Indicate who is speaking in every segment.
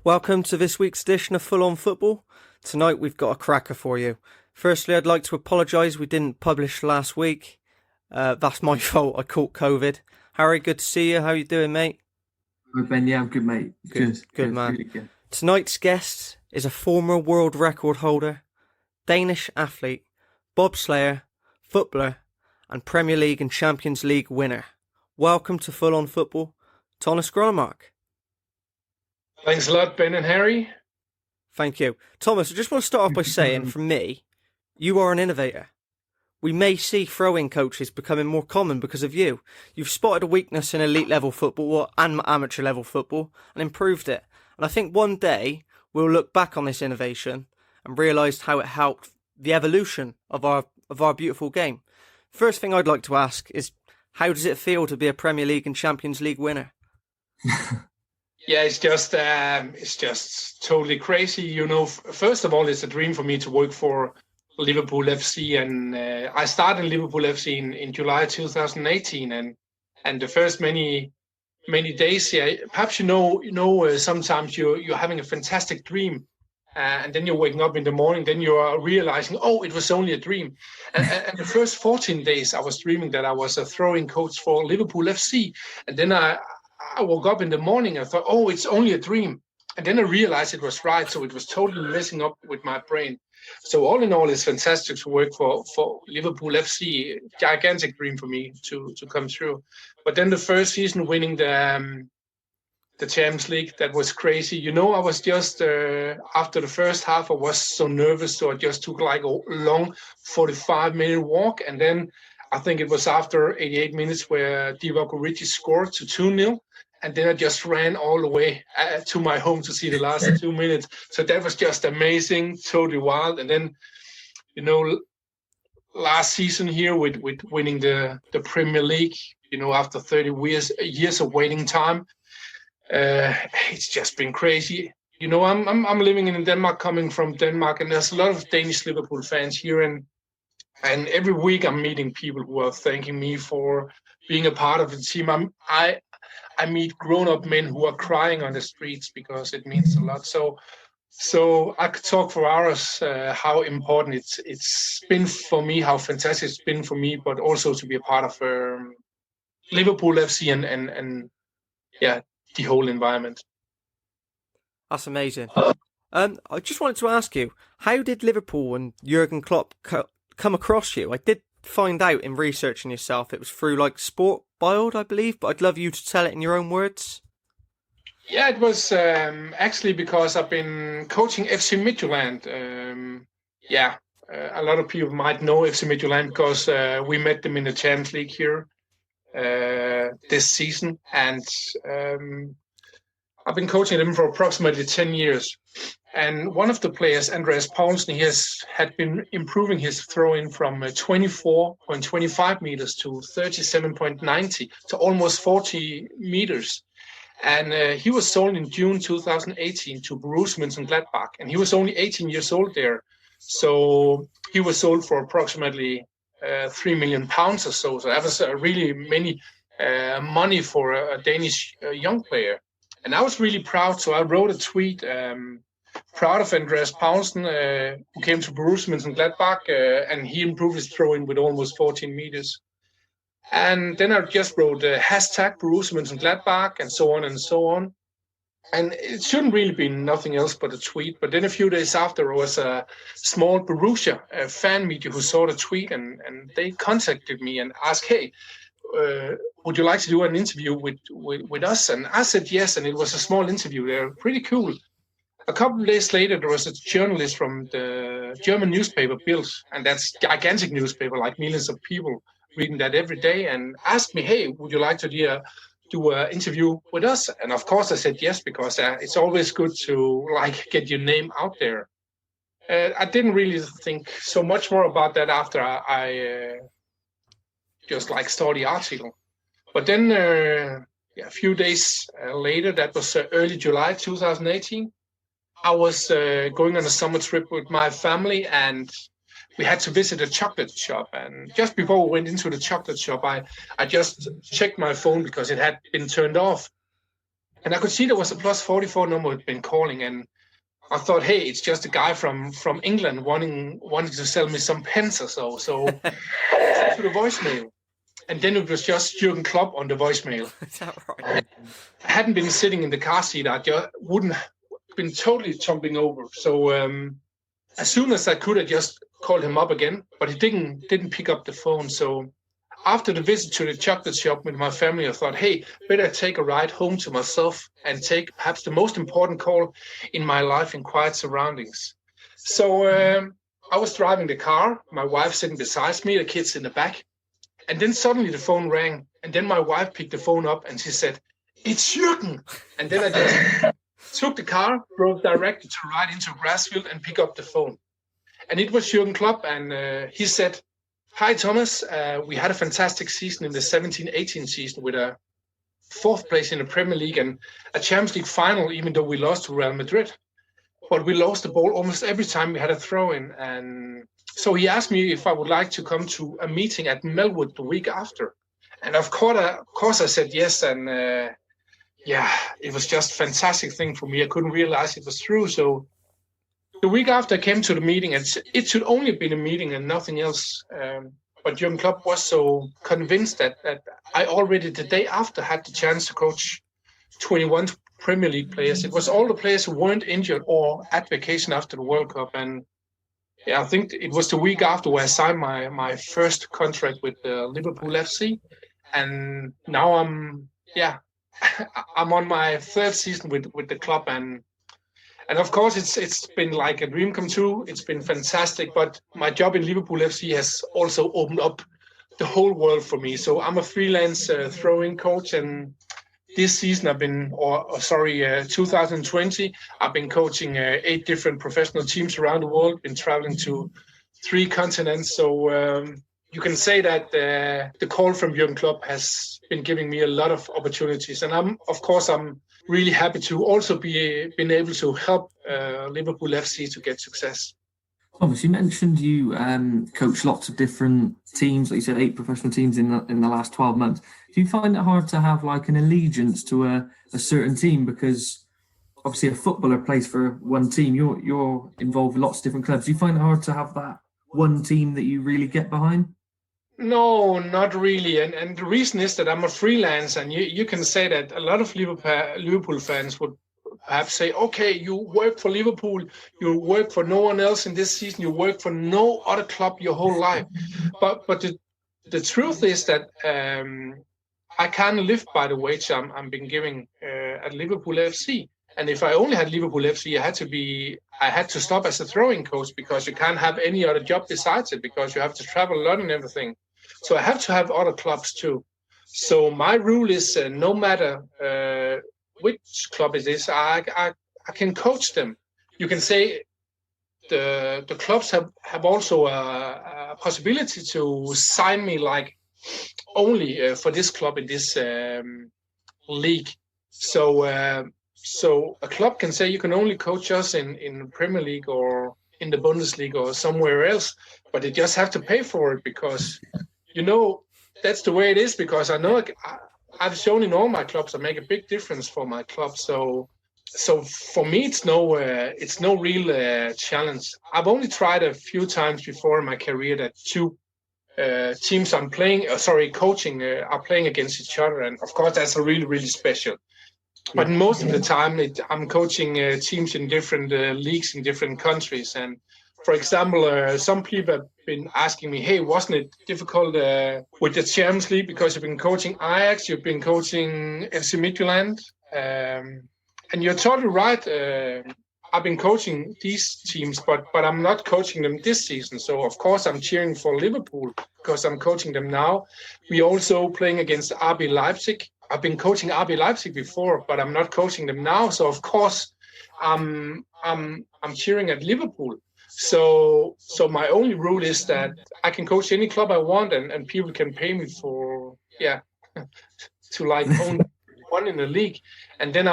Speaker 1: Welcome to this week's edition of Full On Football. Tonight we've got a cracker for you. Firstly, I'd like to apologise we didn't publish last week. That's my fault, I caught COVID. Harry, good to see you. How you doing, mate?
Speaker 2: Hi Ben, yeah, I'm good, mate.
Speaker 1: Good man. Really good. Tonight's guest is a former world record holder, Danish athlete, bobslayer, footballer and Premier League and Champions League winner. Welcome to Full On Football, Thomas Gronnemark.
Speaker 3: Thanks a lot, Ben and Harry.
Speaker 1: Thank you. Thomas, I just want to start off by saying, from me, you are an innovator. We may see throw-in coaches becoming more common because of you. You've spotted a weakness in elite level football and amateur level football and improved it. And I think one day we'll look back on this innovation and realise how it helped the evolution of our beautiful game. First thing I'd like to ask is, how does it feel to be a Premier League and Champions League winner?
Speaker 3: Yeah, it's just totally crazy. You know, first of all, it's a dream for me to work for Liverpool FC, and I started in Liverpool FC in July 2018, and the first many days, yeah, perhaps sometimes you're having a fantastic dream, and then you're waking up in the morning, then you are realizing, oh, it was only a dream. And the first 14 days, I was dreaming that I was a throwing coach for Liverpool FC, and then I woke up in the morning and thought, oh, it's only a dream. And then I realized it was right. So it was totally messing up with my brain. So all in all, it's fantastic to work for Liverpool FC. Gigantic dream for me to come through. But then the first season winning the Champions League, that was crazy. You know, I was just, after the first half, I was so nervous. So I just took like a long 45-minute walk. And then I think it was after 88 minutes where Divock Origi scored to 2-0. And then I just ran all the way to my home to see the last 2 minutes. So that was just amazing, totally wild. And then, you know, last season here with winning the Premier League, you know, after 30 years of waiting time, it's just been crazy. You know, I'm living in Denmark, coming from Denmark, and there's a lot of Danish Liverpool fans here. And every week I'm meeting people who are thanking me for being a part of the team. I meet grown-up men who are crying on the streets because it means a lot. So I could talk for hours how important it's been for me, how fantastic it's been for me, but also to be a part of Liverpool FC and the whole environment.
Speaker 1: That's amazing. I just wanted to ask you, how did Liverpool and Jurgen Klopp come across you? I did find out in researching yourself it was through like Sport Bild, I believe, but I'd love you to tell it in your own words.
Speaker 3: Yeah, it was actually because I've been coaching FC Midtjylland. A lot of people might know FC Midtjylland because we met them in the Champions League here this season, and I've been coaching them for approximately 10 years. And one of the players, Andreas Paulsen, had been improving his throw-in from 24.25 meters to 37.90 to almost 40 meters. And he was sold in June 2018 to Borussia Mönchengladbach, and he was only 18 years old there. So he was sold for approximately £3 million or so. So that was really many money for a Danish young player. And I was really proud. So I wrote a tweet proud of Andreas Paulsen, who came to Borussia Mönchengladbach, and he improved his throw-in with almost 14 meters. And then I just wrote hashtag Borussia Mönchengladbach and so on and so on. And it shouldn't really be nothing else but a tweet. But then a few days after, there was a small Borussia fan media who saw the tweet, and they contacted me and asked, hey, would you like to do an interview with us? And I said yes, and it was a small interview. They're pretty cool. A couple of days later, there was a journalist from the German newspaper Bild, and that's a gigantic newspaper, like millions of people reading that every day, and asked me, hey, would you like to do an interview with us? And of course I said yes, because it's always good to get your name out there. I didn't really think so much more about that after I just saw the article. But then a few days later, that was early July 2018, I was going on a summer trip with my family, and we had to visit a chocolate shop. And just before we went into the chocolate shop, I just checked my phone because it had been turned off. And I could see there was a plus 44 number had been calling, and I thought, hey, it's just a guy from England wanting to sell me some pens or so. So to the voicemail. And then it was just Jurgen Klopp on the voicemail.
Speaker 1: Is that right?
Speaker 3: I hadn't been sitting in the car seat. I just wouldn't been totally tumbling over. So as soon as I could, I just called him up again, but he didn't pick up the phone. So after the visit to the chocolate shop with my family, I thought, hey, better take a ride home to myself and take perhaps the most important call in my life in quiet surroundings. So I was driving the car, my wife sitting beside me, the kids in the back. And then suddenly the phone rang. And then my wife picked the phone up and she said, it's Jürgen. And then I just took the car, drove directly to right into a grass field and pick up the phone. And it was Jurgen Klopp. And he said, hi, Thomas. We had a fantastic season in the 17-18 season with a 4th place in the Premier League and a Champions League final, even though we lost to Real Madrid. But we lost the ball almost every time we had a throw-in. And so he asked me if I would like to come to a meeting at Melwood the week after. And of course I said yes. And it was just a fantastic thing for me. I couldn't realize it was true. So the week after I came to the meeting, it should only have been a meeting and nothing else. But Jurgen Klopp was so convinced that I already the day after had the chance to coach 21 Premier League players. It was all the players who weren't injured or at vacation after the World Cup. And I think it was the week after where I signed my first contract with Liverpool FC. And now I'm on my 3rd season with the club. And of course, it's been like a dream come true. It's been fantastic. But my job in Liverpool FC has also opened up the whole world for me. So I'm a freelance throwing coach. And this season 2020, I've been coaching 8 different professional teams around the world, been traveling to 3 continents. So you can say that the call from Jurgen Klopp has been giving me a lot of opportunities. And I'm really happy to also been able to help Liverpool FC to get success.
Speaker 2: Thomas, you mentioned you coach lots of different teams, like you said, 8 professional teams in the last 12 months. Do you find it hard to have like an allegiance to a certain team? Because obviously a footballer plays for one team. You're involved with lots of different clubs. Do you find it hard to have that one team that you really get behind?
Speaker 3: No, not really. And the reason is that I'm a freelance, and you can say that a lot of Liverpool fans would perhaps say, okay, you work for Liverpool, you work for no one else in this season, you work for no other club your whole life. But the truth is that I can't live by the wage I'm been giving at Liverpool FC. And if I only had Liverpool FC, I had to stop as a throwing coach, because you can't have any other job besides it, because you have to travel a lot and everything. So I have to have other clubs too. So my rule is no matter which club it is, I can coach them. You can say the clubs have also a possibility to sign me like only for this club in this league. So a club can say you can only coach us in Premier League or in the Bundesliga or somewhere else, but they just have to pay for it, because that's the way it is. Because I know I've shown in all my clubs I make a big difference for my club. So for me it's no real challenge. I've only tried a few times before in my career that 2 teams I'm coaching are playing against each other, and of course that's a really, really special. But most of the time, I'm coaching teams in different leagues in different countries. And for example, some people have been asking me, hey, wasn't it difficult with the Champions League, because you've been coaching Ajax, you've been coaching FC Midtjylland, and you're totally right. I've been coaching these teams, but I'm not coaching them this season. So of course I'm cheering for Liverpool because I'm coaching them now. We're also playing against RB Leipzig. I've been coaching RB Leipzig before, but I'm not coaching them now. So of course I'm cheering at Liverpool. So my only rule is that I can coach any club I want, and people can pay me for to like own one in the league. And then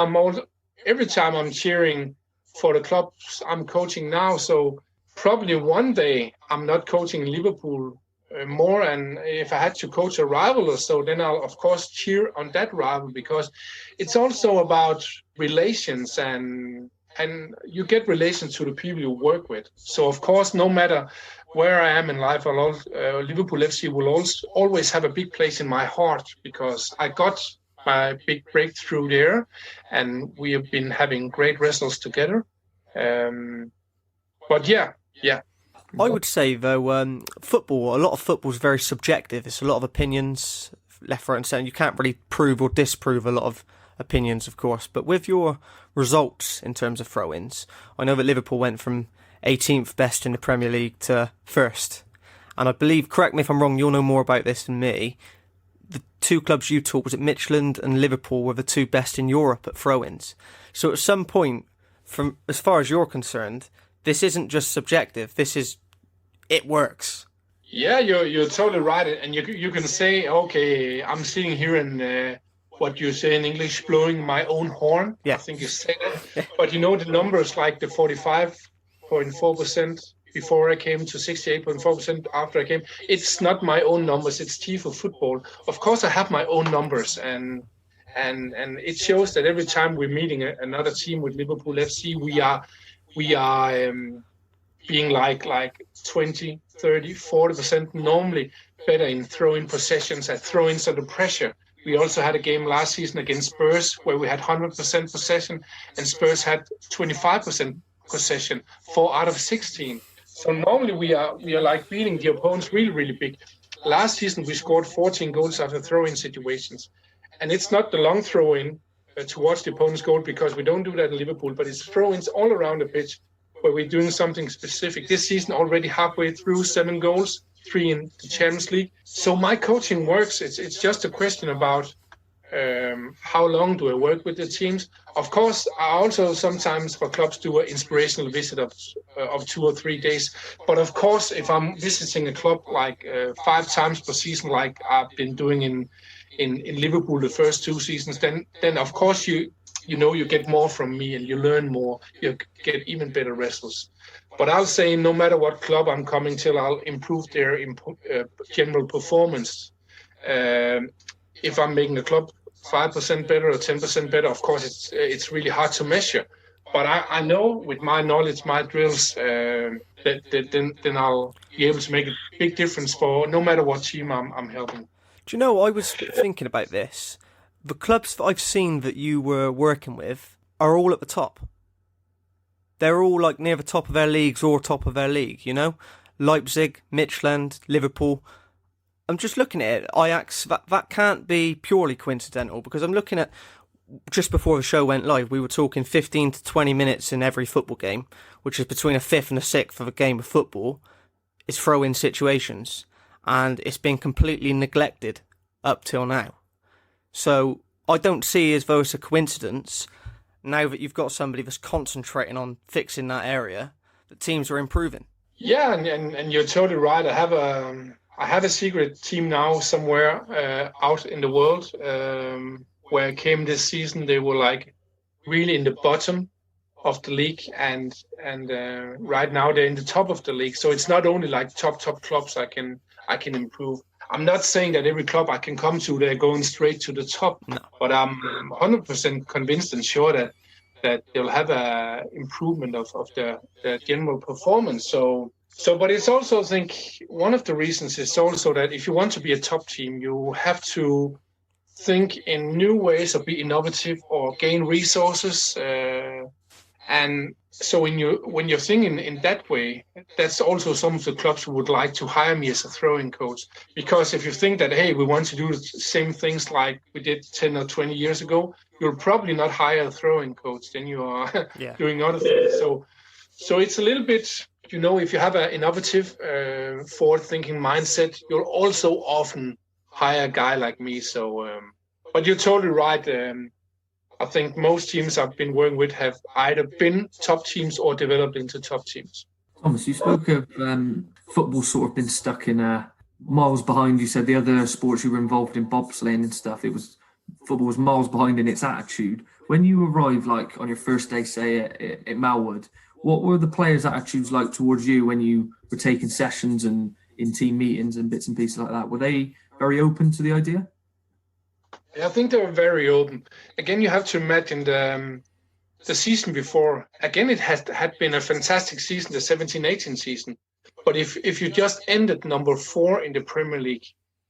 Speaker 3: every time I'm cheering for the clubs I'm coaching now. So probably one day I'm not coaching Liverpool more. And if I had to coach a rival or so, then I'll of course cheer on that rival, because it's also about relations, and you get relations to the people you work with. So of course, no matter where I am in life, Liverpool FC will always have a big place in my heart, because I got my big breakthrough there, and we have been having great results together. But yeah.
Speaker 1: I would say, though, football, a lot of football is very subjective. It's a lot of opinions, left, right and centre. You can't really prove or disprove a lot of opinions, of course. But with your results in terms of throw-ins, I know that Liverpool went from 18th best in the Premier League to first. And I believe, correct me if I'm wrong, you'll know more about this than me, the two clubs you taught, was it Midtjylland and Liverpool, were the two best in Europe at throw-ins. So at some point, from as far as you're concerned, this isn't just subjective. It works.
Speaker 3: Yeah, you're totally right. And you can say, okay, I'm sitting here and what you say in English, blowing my own horn.
Speaker 1: Yeah.
Speaker 3: I think you say that. But the numbers like the 45.4% before I came to 68.4% after I came, it's not my own numbers. It's TIFO football. Of course, I have my own numbers, and it shows that every time we're meeting another team with Liverpool FC, we are being like 20, 30, 40% normally better in throwing possessions and throw-ins under pressure. We also had a game last season against Spurs where we had 100% possession, and Spurs had 25% possession, 4 out of 16. So normally we are like beating the opponents really, really big. Last season we scored 14 goals after throw-in situations, and it's not the long throw-in towards the opponent's goal, because we don't do that in Liverpool, but it's throw-ins all around the pitch where we're doing something specific. This season already halfway through, 7 goals, 3 in the Champions League. So my coaching works. It's just a question about how long do I work with the teams. Of course, I also sometimes for clubs do an inspirational visit of 2 or 3 days. But of course, if I'm visiting a club like 5 times per season, like I've been doing in Liverpool the first 2 seasons, then of course you get more from me and you learn more. You get even better results. But I'll say no matter what club I'm coming till, I'll improve their general performance. If I'm making a club 5% better or 10% better, of course it's really hard to measure. But I know with my knowledge, my drills, that then I'll be able to make a big difference for no matter what team I'm helping.
Speaker 1: Do you know, I was thinking about this. The clubs that I've seen that you were working with are all at the top. They're all like near the top of their leagues or top of their league, you know? Leipzig, Midtjylland, Liverpool. I'm just looking at it. Ajax, that can't be purely coincidental, because I'm looking at, just before the show went live, we were talking 15 to 20 minutes in every football game, which is between a fifth and a sixth of a game of football, is throw-in situations. And it's been completely neglected up till now. So I don't see as though it's a coincidence, now that you've got somebody that's concentrating on fixing that area, that teams are improving.
Speaker 3: Yeah, and you're totally right. I have a secret team now somewhere out in the world where I came this season. They were like really in the bottom of the league, and right now they're in the top of the league. So it's not only like top clubs I can improve. I'm not saying that every club I can come to, they're going straight to the top,
Speaker 1: no.
Speaker 3: But I'm 100% convinced and sure that they'll have a improvement of the general performance. So, but it's also, I think, one of the reasons is also that if you want to be a top team, you have to think in new ways or be innovative or gain resources. And so when you're thinking in that way, that's also some of the clubs who would like to hire me as a throwing coach. Because if you think that, hey, we want to do the same things like we did 10 or 20 years ago, you'll probably not hire a throwing coach. Then you are doing other things. So it's a little bit, if you have an innovative, forward-thinking mindset, you'll also often hire a guy like me. So, but you're totally right. I think most teams I've been working with have either been top teams or developed into top teams.
Speaker 2: Thomas, you spoke of football sort of been stuck in miles behind. You said the other sports you were involved in, bobsleighing and stuff, football was miles behind in its attitude. When you arrived, like on your first day, say at Melwood, what were the players' attitudes like towards you when you were taking sessions and in team meetings and bits and pieces like that. Were they very open to the idea?
Speaker 3: Yeah, I think they were very open. Again, you have to imagine the season before. Again, it had been a fantastic season, the 17-18 season. But if you just ended number 4 in the Premier League,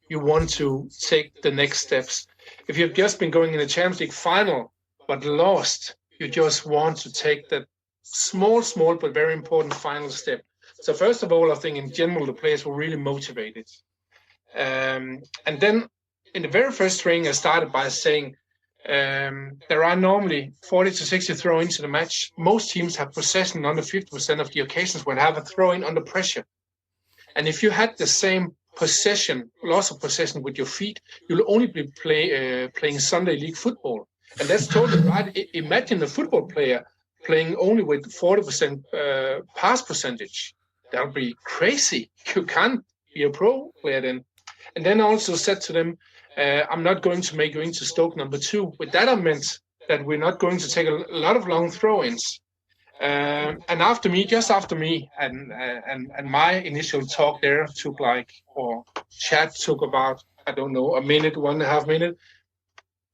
Speaker 3: you want to take the next steps. If you've just been going in the Champions League final but lost, you just want to take that small but very important final step. So first of all, I think in general the players were really motivated. And then in the very first training, I started by saying there are normally 40 to 60 throw-ins in a match. Most teams have possession under 50% of the occasions when have a throw-in under pressure. And if you had the same loss of possession with your feet, you'll only be playing Sunday league football. And that's totally right. Imagine a football player playing only with 40% pass percentage. That would be crazy. You can't be a pro player then. And then I also said to them, I'm not going to make you into Stoke number 2. With that, I meant that we're not going to take a lot of long throw-ins. And just after me, and my initial talk there chat took about, I don't know, a minute, 1.5 minutes.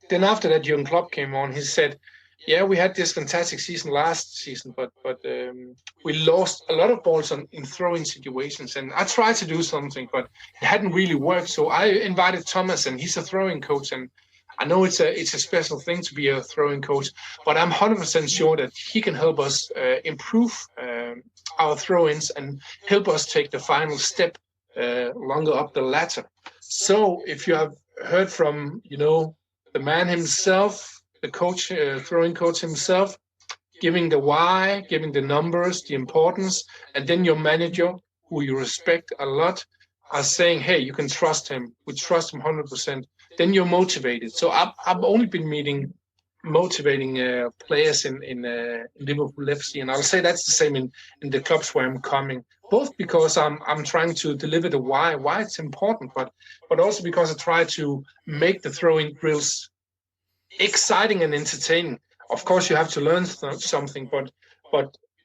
Speaker 3: Then after that, Jurgen Klopp came on. He said, yeah, we had this fantastic season last season, but we lost a lot of balls in throwing situations. And I tried to do something, but it hadn't really worked. So I invited Thomas, and he's a throwing coach. And I know it's a special thing to be a throwing coach, but I'm 100% sure that he can help us improve our throw-ins and help us take the final step longer up the ladder. So if you have heard from, the man himself, the coach, throwing coach himself, giving the why, giving the numbers, the importance, and then your manager, who you respect a lot, are saying, hey, you can trust him. We trust him 100%. Then you're motivated. So I've only been motivating players in Liverpool FC, and I'll say that's the same in the clubs where I'm coming. Both because I'm trying to deliver the why it's important, but also because I try to make the throwing drills exciting and entertaining. Of course, you have to learn something, but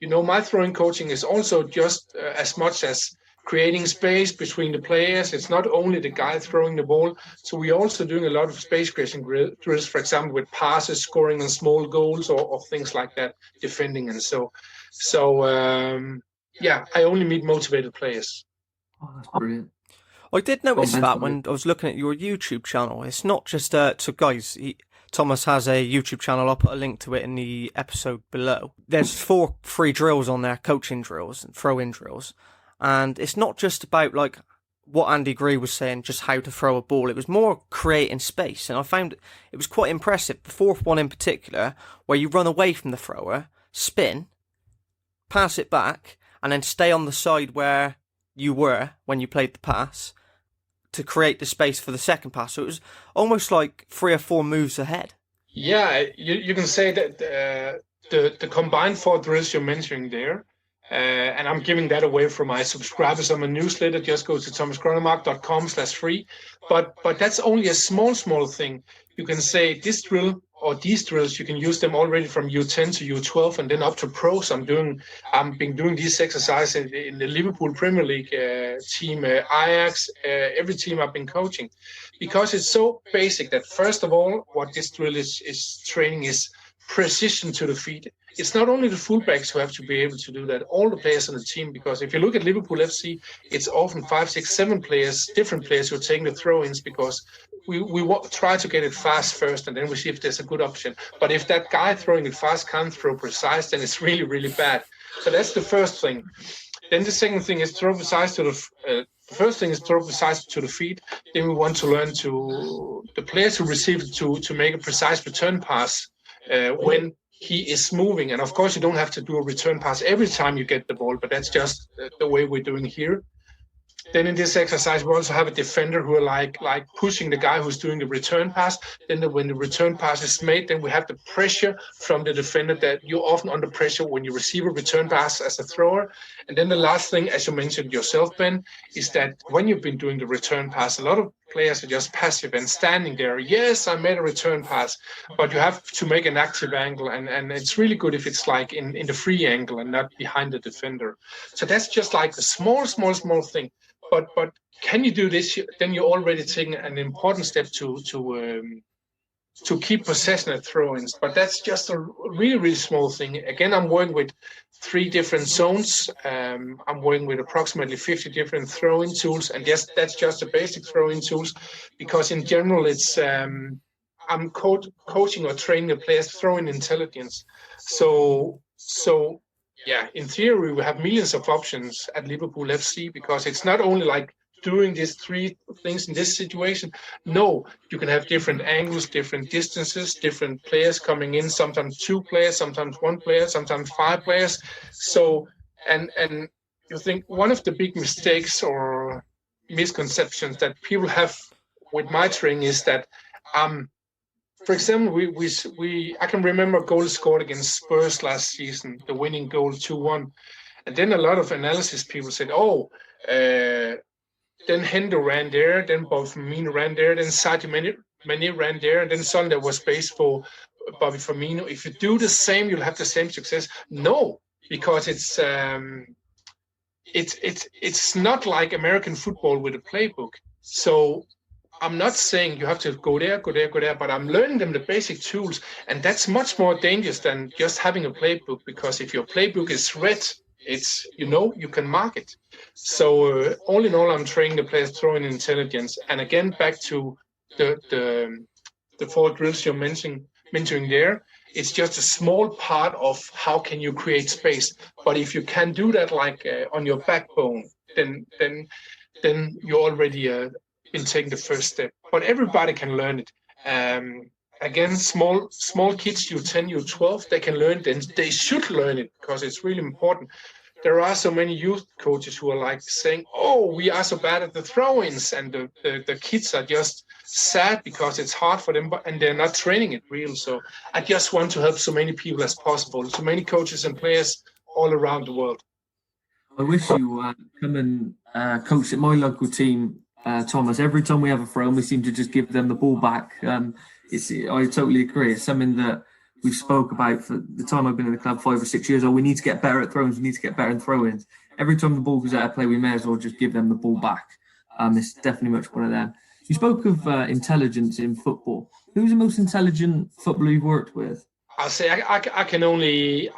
Speaker 3: my throwing coaching is also just as much as creating space between the players. It's not only the guy throwing the ball. So we're also doing a lot of space creation drills, for example, with passes, scoring on small goals or things like that, defending. And so I only meet motivated players.
Speaker 2: Oh, that's brilliant.
Speaker 1: I did notice that when I was looking at your YouTube channel. It's not just, so guys, Thomas has a YouTube channel. I'll put a link to it in the episode below. There's 4 free drills on there, coaching drills and throw-in drills. And it's not just about like what Andy Gree was saying, just how to throw a ball. It was more creating space. And I found it was quite impressive. The 4th one in particular, where you run away from the thrower, spin, pass it back, and then stay on the side where you were when you played the pass to create the space for the second pass. So it was almost like 3 or 4 moves ahead.
Speaker 3: Yeah, you can say that the combined 4 drills you're mentioning there, and I'm giving that away for my subscribers on my newsletter. Just go to thomasgronnemark.com/free. But that's only a small thing. You can say this drill or these drills, you can use them already from U10 to U12 and then up to pros. I've been doing these exercises in the Liverpool Premier League team, Ajax, every team I've been coaching, because it's so basic that first of all, what this drill is training is precision to the feet. It's not only the fullbacks who have to be able to do that, all the players on the team, because if you look at Liverpool FC, it's often 5, 6, 7 players, different players who are taking the throw-ins, because we try to get it fast first, and then we see if there's a good option. But if that guy throwing it fast can't throw precise, then it's really, really bad. So that's the first thing. Then the second thing is throw precise to the first thing is throw precise to the feet. Then we want to learn to the players who receive it to make a precise return pass when he is moving. And of course, you don't have to do a return pass every time you get the ball, but that's just the way we're doing here. Then in this exercise, we also have a defender who are like pushing the guy who's doing the return pass. Then when the return pass is made, then we have the pressure from the defender that you're often under pressure when you receive a return pass as a thrower. And then the last thing, as you mentioned yourself, Ben, is that when you've been doing the return pass, a lot of players are just passive and standing there. Yes, I made a return pass, but you have to make an active angle. And it's really good if it's like in the free angle and not behind the defender. So that's just like a small thing. but can you do this? Then you're already taking an important step to keep possession at throw-ins. But that's just a really, really small thing. Again, I'm working with 3 different zones. I'm working with approximately 50 different throw-in tools, and yes, that's just the basic throw-in tools, because in general, it's I'm coaching or training the players throwing intelligence. So yeah, in theory, we have millions of options at Liverpool FC, because it's not only like doing these 3 things in this situation. No, you can have different angles, different distances, different players coming in, sometimes 2 players, sometimes 1 player, sometimes 5 players. So, and you think one of the big mistakes or misconceptions that people have with my training is that, for example, I can remember a goal scored against Spurs last season, the winning goal 2-1. And then a lot of analysis people said, then Hendo ran there, then both Firmino ran there, then Sadio Mane ran there, and then suddenly there was space for Bobby Firmino. If you do the same, you'll have the same success. No, because it's not like American football with a playbook. So I'm not saying you have to go there, but I'm learning them the basic tools, and that's much more dangerous than just having a playbook, because if your playbook is red, it's, you can mark it. So all in all, I'm training the players throwing intelligence. And again, back to the 4 drills you're mentioning there, it's just a small part of how can you create space. But if you can do that like on your backbone, then you're already been taking the first step. But everybody can learn it. Again, small kids, U10, U12, they can learn it, and they should learn it, because it's really important. There are so many youth coaches who are like saying, we are so bad at the throw-ins, and the kids are just sad because it's hard for them, and they're not training it real. So I just want to help so many people as possible, so many coaches and players all around the world.
Speaker 2: I wish you come and coach at my local team, Thomas. Every time we have a throw-in, we seem to just give them the ball back. I totally agree. It's something that we've spoke about for the time I've been in the club, 5 or 6 years. We need to get better at throw-ins. We need to get better in throw-ins. Every time the ball goes out of play, we may as well just give them the ball back. It's definitely much one of them. You spoke of intelligence in football. Who's the most intelligent footballer you've worked with?
Speaker 3: I'll say I can only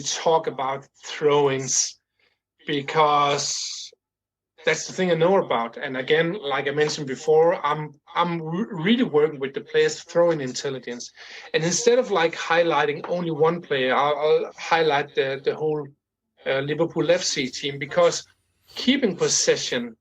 Speaker 3: talk about throw-ins, because that's the thing I know about. And again, like I mentioned before, I'm really working with the players throwing intelligence. And instead of like highlighting only one player, I'll highlight the whole Liverpool FC team, because keeping possession,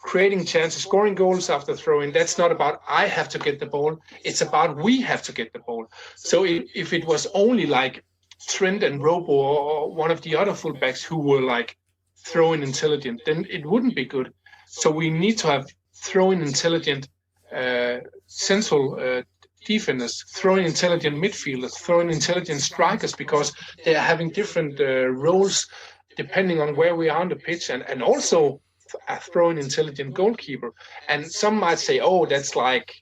Speaker 3: creating chances, scoring goals after throwing, that's not about I have to get the ball. It's about we have to get the ball. So if it was only like Trent and Robo or one of the other fullbacks who were like throwing intelligent, then it wouldn't be good. So we need to have throwing intelligent central defenders, throwing intelligent midfielders, throwing intelligent strikers, because they are having different roles depending on where we are on the pitch, and also a throwing intelligent goalkeeper. And some might say, that's like,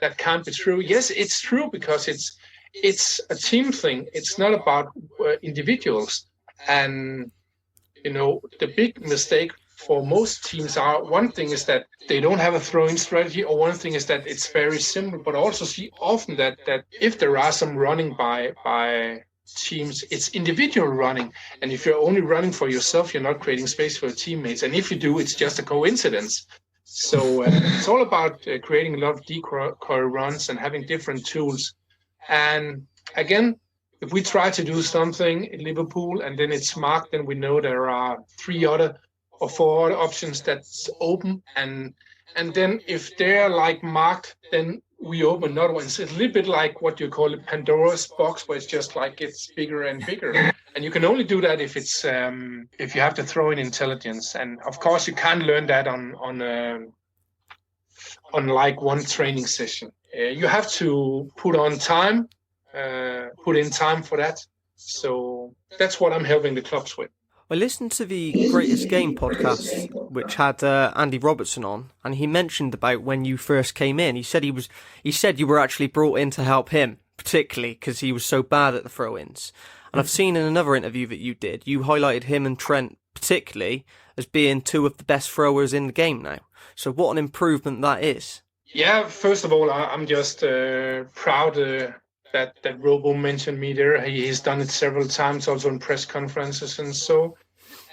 Speaker 3: that can't be true. Yes, it's true, because it's a team thing. It's not about individuals. And the big mistake for most teams are, one thing is that they don't have a throwing strategy, or one thing is that it's very simple, but also see often that if there are some running by teams, it's individual running. And if you're only running for yourself, you're not creating space for your teammates. And if you do, it's just a coincidence. So it's all about creating a lot of decoy runs and having different tools. And again, if we try to do something in Liverpool and then it's marked, then we know there are 3 other or 4 other options that's open. And then if they're like marked, then we open another one. It's a little bit like what you call a Pandora's box, where it's just like gets bigger and bigger. And you can only do that if it's if you have to throw in intelligence. And of course, you can't learn that on like one training session. You have to put in time for that. So that's what I'm helping the clubs with.
Speaker 1: I listened to the Greatest Game podcast, which had Andy Robertson on, and he mentioned about when you first came in. He said you were actually brought in to help him, particularly because he was so bad at the throw-ins. And I've seen in another interview that you did, you highlighted him and Trent particularly as being two of the best throwers in the game now. So what an improvement that is.
Speaker 3: Yeah, first of all, I'm just proud that Robo mentioned me there. He's done it several times, also in press conferences and so.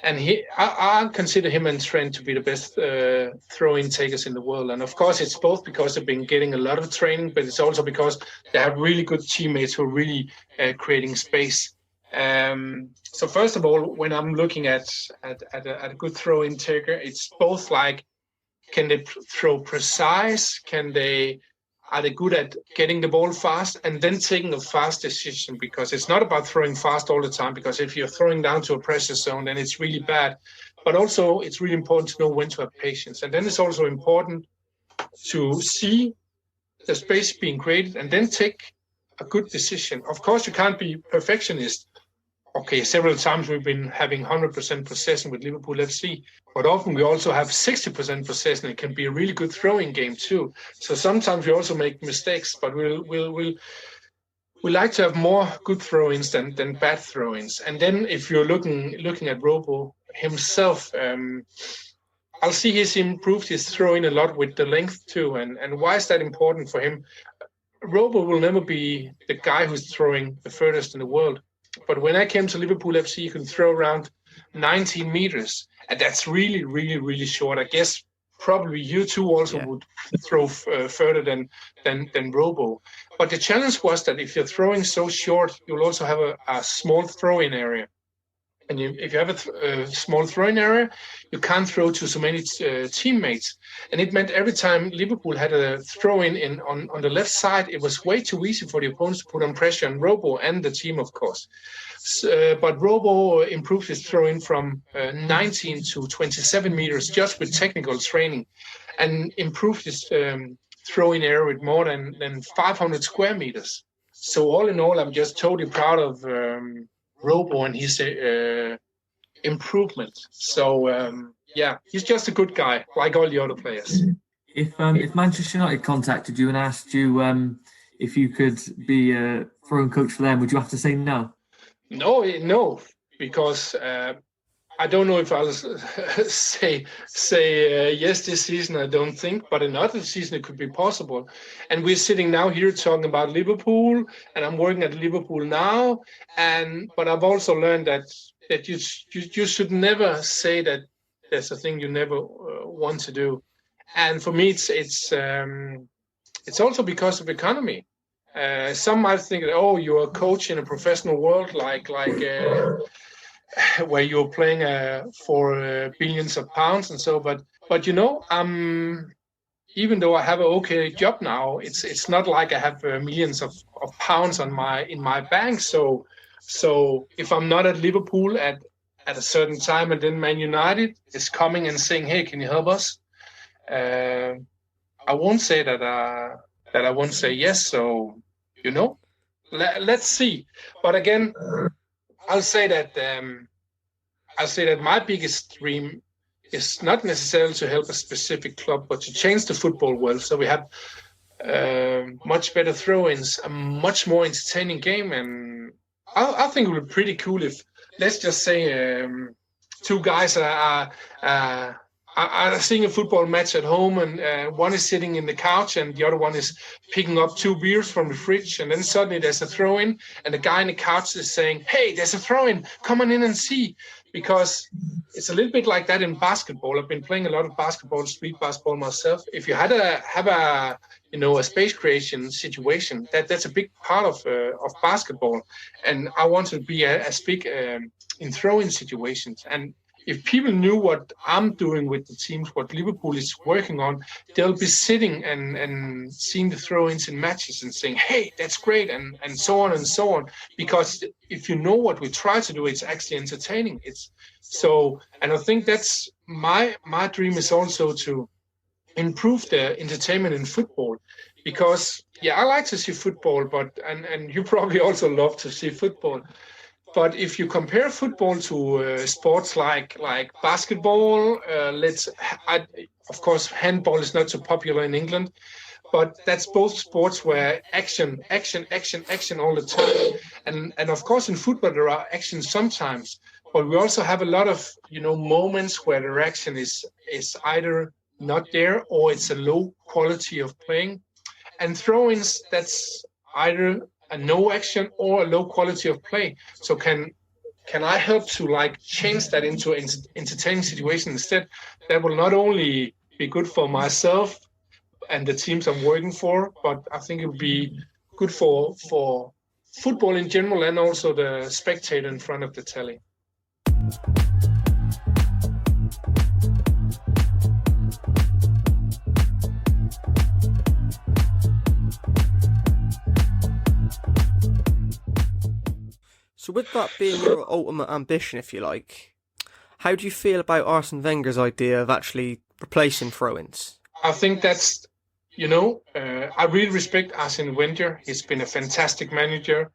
Speaker 3: And I consider him and Trent to be the best throw-in takers in the world. And of course, it's both because they've been getting a lot of training, but it's also because they have really good teammates who are really creating space. So first of all, when I'm looking at a good throw-in taker, it's both like, can they throw precise? Are they good at getting the ball fast and then taking a fast decision? Because it's not about throwing fast all the time, because if you're throwing down to a pressure zone, then it's really bad. But also, it's really important to know when to have patience. And then it's also important to see the space being created and then take a good decision. Of course, you can't be perfectionist. Okay, several times we've been having 100% possession with Liverpool FC, but often we also have 60% possession. It can be a really good throwing game too. So sometimes we also make mistakes, but we like to have more good throw-ins than bad throw-ins. And then if you're looking at Robo himself, I'll see he's improved his throw-in a lot with the length too. And why is that important for him? Robo will never be the guy who's throwing the furthest in the world. But when I came to Liverpool FC, you can throw around 19 meters. And that's really, really, really short. I guess probably you two also would throw further than Robo. But the challenge was that if you're throwing so short, you'll also have a small throw-in area. And if you have a small throwing area, you can't throw to so many teammates. And it meant every time Liverpool had a throw-in on the left side, it was way too easy for the opponents to put on pressure on Robo and the team, of course. But Robo improved his throw-in from 19 to 27 meters just with technical training, and improved his throw-in area with more than 500 square meters. So all in all, I'm just totally proud of Robo and his improvement. So he's just a good guy, like all the other players.
Speaker 2: If Manchester United contacted you and asked you if you could be a throwing coach for them, would you have to say no?
Speaker 3: No, because I don't know if I'll say yes this season. I don't think, but another season it could be possible. And we're sitting now here talking about Liverpool, and I'm working at Liverpool now. But I've also learned that you should never say that there's a thing you never want to do. And for me, it's also because of economy. Some might think that, oh, you're a coach in a professional world, like where you're playing for billions of pounds and so. But you know, even though I have an okay job now, it's not like I have millions of pounds in my bank. So if I'm not at Liverpool at a certain time, and then Man United is coming and saying, hey, can you help us? I won't say that I won't say yes. So, you know, let's see. But again, I'll say that my biggest dream is not necessarily to help a specific club, but to change the football world. So we have much better throw-ins, a much more entertaining game. And I think it would be pretty cool if, let's just say, two guys are seeing a football match at home, and one is sitting in the couch and the other one is picking up 2 beers from the fridge, and then suddenly there's a throw-in and the guy in the couch is saying, hey, there's a throw-in, come on in and see. Because it's a little bit like that in basketball. I've been playing a lot of basketball, street basketball myself. If you have a space creation situation, that's a big part of basketball, and I want to be as big in throw-in situations. And if people knew what I'm doing with the teams, what Liverpool is working on, they'll be sitting and seeing the throw-ins in matches and saying, hey, that's great, and so on and so on. Because if you know what we try to do, it's actually entertaining. And I think that's my dream is also to improve the entertainment in football. Because, I like to see football, and you probably also love to see football. But if you compare football to sports like basketball, of course, handball is not so popular in England, but that's both sports where action all the time. And of course, in football, there are actions sometimes. but we also have a lot of, moments where the reaction is either not there or it's a low quality of playing. And throw-ins, that's either a no action or a low quality of play. So can I help to change that into an entertaining situation instead? That will not only be good for myself and the teams I'm working for, but I think it will be good for football in general and also the spectator in front of the telly.
Speaker 1: So with that being your ultimate ambition, if you like, how do you feel about Arsene Wenger's idea of actually replacing throw-ins?
Speaker 3: I think that's, I really respect Arsene Wenger. He's been a fantastic manager.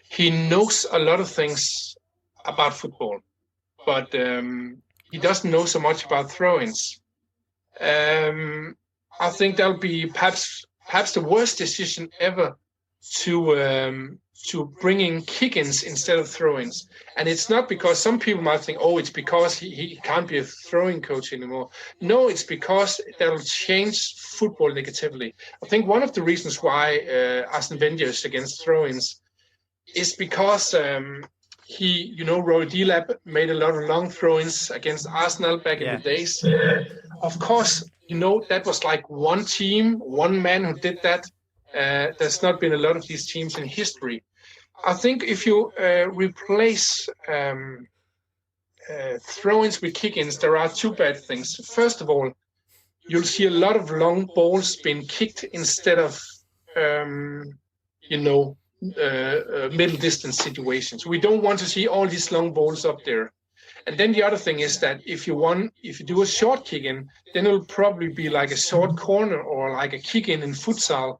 Speaker 3: He knows a lot of things about football, but he doesn't know so much about throw-ins. I think that'll be perhaps the worst decision ever to bring in kick-ins instead of throw-ins. And it's not because some people might think, it's because he can't be a throwing coach anymore. No, it's because that'll change football negatively. I think one of the reasons why Arsene Wenger is against throw-ins is because he, Roy Delap made a lot of long throw-ins against Arsenal back in the days. Of course, that was like one team, one man who did that. There's not been a lot of these teams in history. I think if you replace throw-ins with kick-ins, there are two bad things. First of all, you'll see a lot of long balls being kicked instead of, middle distance situations. We don't want to see all these long balls up there. And then the other thing is that if you do a short kick-in, then it'll probably be like a short corner or like a kick-in futsal,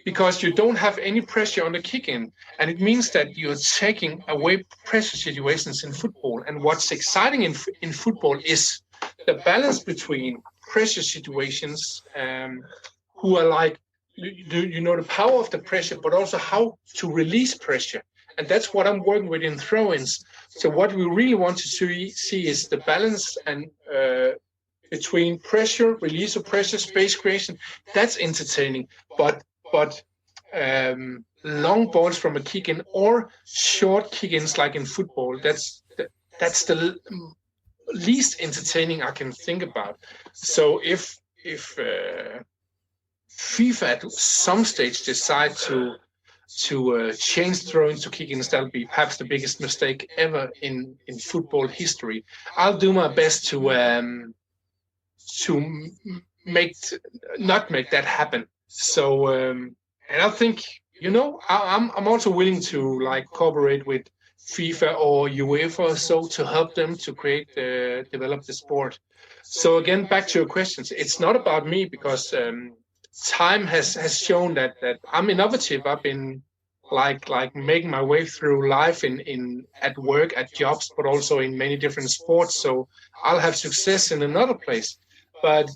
Speaker 3: because you don't have any pressure on the kick-in. And it means that you're taking away pressure situations in football. And what's exciting in football is the balance between pressure situations, who are like, the power of the pressure, but also how to release pressure. And that's what I'm working with in throw-ins. So what we really want to see is the balance and between pressure, release of pressure, space creation. That's entertaining. But long balls from a kick-in or short kick-ins like in football, that's the least entertaining I can think about. So if FIFA at some stage decide to change throw-ins to kick-ins, that'll be perhaps the biggest mistake ever in football history. I'll do my best to not make that happen. So and I think I'm also willing to cooperate with FIFA or UEFA so to help them to develop the sport. So again, back to your questions. It's not about me because time has shown that I'm innovative. I've been making my way through life at work, at jobs, but also in many different sports. So I'll have success in another place. But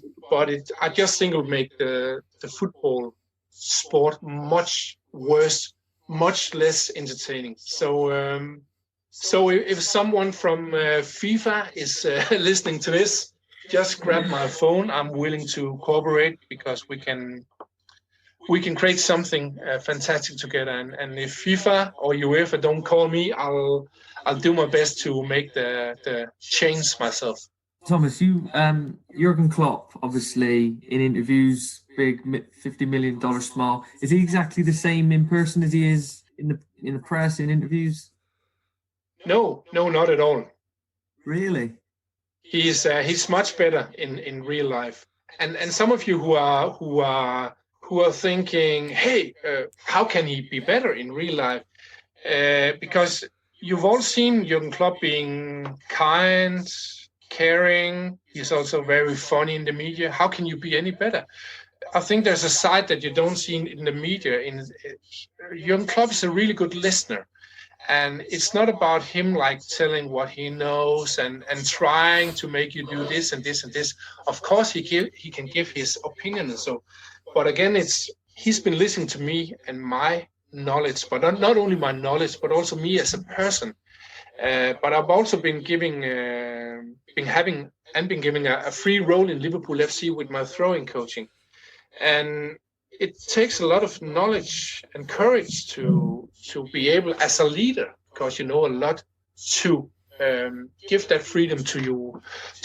Speaker 3: I just think it would make the football sport much worse, much less entertaining. So if someone from FIFA is listening to this, just grab my phone. I'm willing to cooperate because we can create something fantastic together. And if FIFA or UEFA don't call me, I'll do my best to make the change myself.
Speaker 2: Thomas, Jurgen Klopp, obviously in interviews, big $50 million smile. Is he exactly the same in person as he is in the press, in interviews?
Speaker 3: No, not at all.
Speaker 2: Really?
Speaker 3: He's much better in real life. And some of you who are thinking, hey, how can he be better in real life? Because you've all seen Jurgen Klopp being kind, caring. He's also very funny in the media. How can you be any better? I think there's a side that you don't see in the media. Jurgen Klopp is a really good listener. And it's not about him telling what he knows and trying to make you do this and this and this. Of course, he can give his opinion and so. But again, he's been listening to me and my knowledge, but not only my knowledge, but also me as a person. But I've also been giving a free role in Liverpool FC with my throwing coaching, and it takes a lot of knowledge and courage to be able as a leader, because you know a lot, to give that freedom to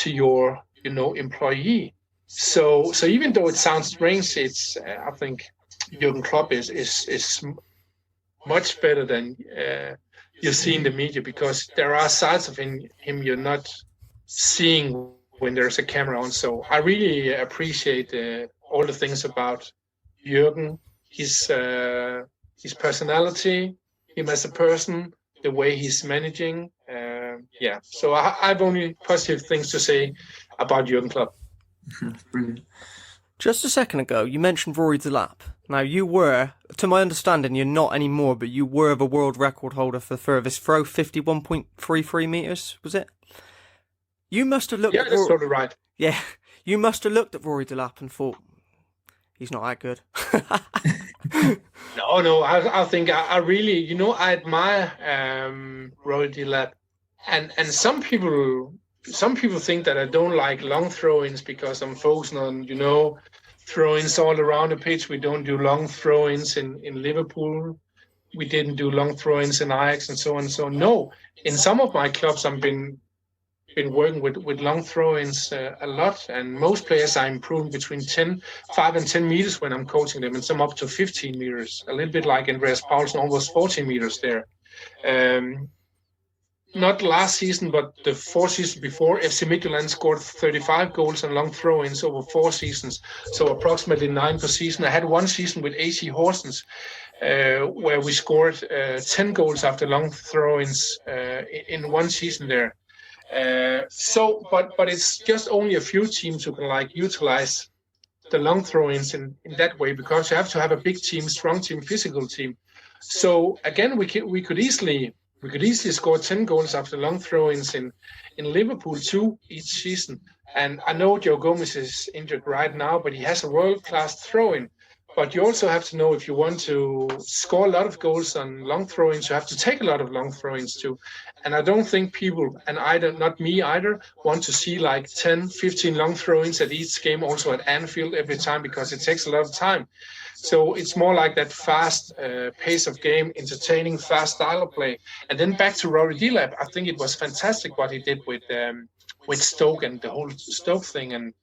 Speaker 3: your employee. So even though it sounds strange, it's I think Jurgen Klopp is much better than you see in the media, because there are sides of him you're not seeing when there's a camera on. So I really appreciate all the things about Jurgen, his personality, him as a person, the way he's managing. So I've only positive things to say about Jurgen Klopp.
Speaker 2: That's brilliant.
Speaker 1: Just a second ago, you mentioned Rory Delap. Now, you were, to my understanding, you're not anymore, but you were the world record holder for the furthest throw, 51.33 metres, was it? You must have looked at
Speaker 3: that's totally right.
Speaker 1: Yeah, you must have looked at Rory Delap and thought, he's not that good.
Speaker 3: No, I think I really, I admire Rory Delap. And some people think that I don't like long throw-ins because I'm focusing on, throw-ins all around the pitch. We don't do long throw-ins in Liverpool. We didn't do long throw-ins in Ajax and so on and so on. No, in some of my clubs I've been working with long throw-ins a lot, and most players are improving between 5 and 10 meters when I'm coaching them, and some up to 15 meters, a little bit like Andreas Paulsen, almost 14 meters there. Not last season, but the 4 seasons before, FC Midtjylland scored 35 goals on long throw-ins over 4 seasons, so approximately 9 per season. I had one season with AC Horsens where we scored 10 goals after long throw-ins in one season there. But it's just only a few teams who can utilize the long throw-ins in that way, because you have to have a big team, strong team, physical team. So again, we could easily score 10 goals after long throw-ins in Liverpool too each season. And I know Joe Gomez is injured right now, but he has a world-class throw-in. But you also have to know, if you want to score a lot of goals on long throw-ins, you have to take a lot of long throw-ins too. And I don't think people, and not me either, want to see 10, 15 long throw-ins at each game, also at Anfield every time, because it takes a lot of time. So it's more like that fast pace of game, entertaining, fast style of play. And then back to Rory Delap, I think it was fantastic what he did with Stoke and the whole Stoke thing.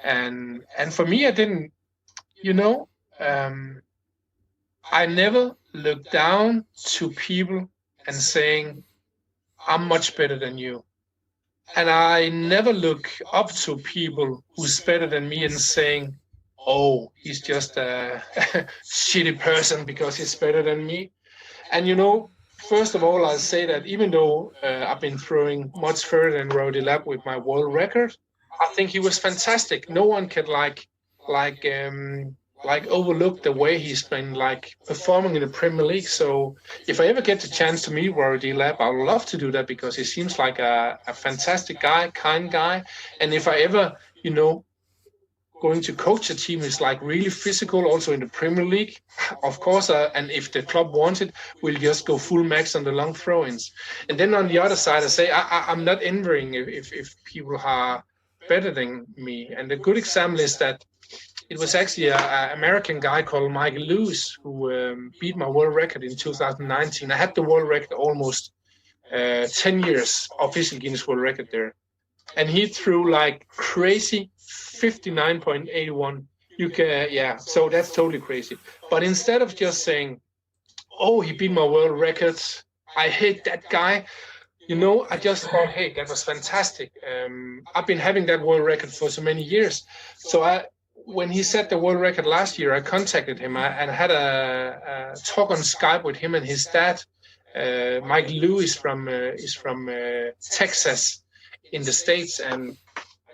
Speaker 3: And for me, I didn't, I never look down to people and saying, I'm much better than you. And I never look up to people who's better than me and saying, oh, he's just a shitty person because he's better than me. And, first of all, I'll say that even though I've been throwing much further than Rory Delap with my world record, I think he was fantastic. No one can overlook the way he's been performing in the Premier League. So if I ever get the chance to meet Rory Delap, I would love to do that, because he seems like a fantastic guy, kind guy. And if I ever, going to coach a team is really physical, also in the Premier League, of course, and if the club wants it, we'll just go full max on the long throw-ins. And then on the other side, I say I'm not envying if people are better than me. And a good example is that it was actually an American guy called Michael Lewis who beat my world record in 2019. I had the world record almost 10 years, official Guinness World Record there. And he threw crazy 59.81. So that's totally crazy. But instead of just saying, oh, he beat my world record, I hate that guy, I just thought, hey, that was fantastic. I've been having that world record for so many years. So when he set the world record last year, I contacted him and had a talk on Skype with him and his dad. Mike Lewis is from Texas in the States, and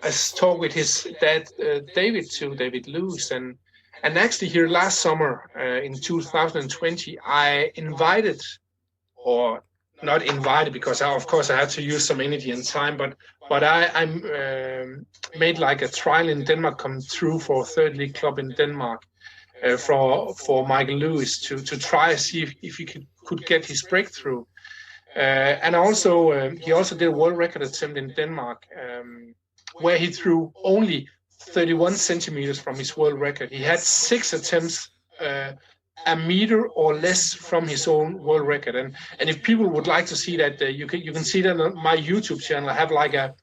Speaker 3: I talked with his dad, David Lewis, and actually here last summer in 2020, I invited, or not invited because of course I had to use some energy and time, but I made a trial in Denmark come through for a third league club in Denmark for Michael Lewis to try see if he could get his breakthrough. And also, he also did a world record attempt in Denmark, where he threw only 31 centimeters from his world record. He had 6 attempts, a meter or less from his own world record. And if people would like to see that, you can see that on my YouTube channel. I have like a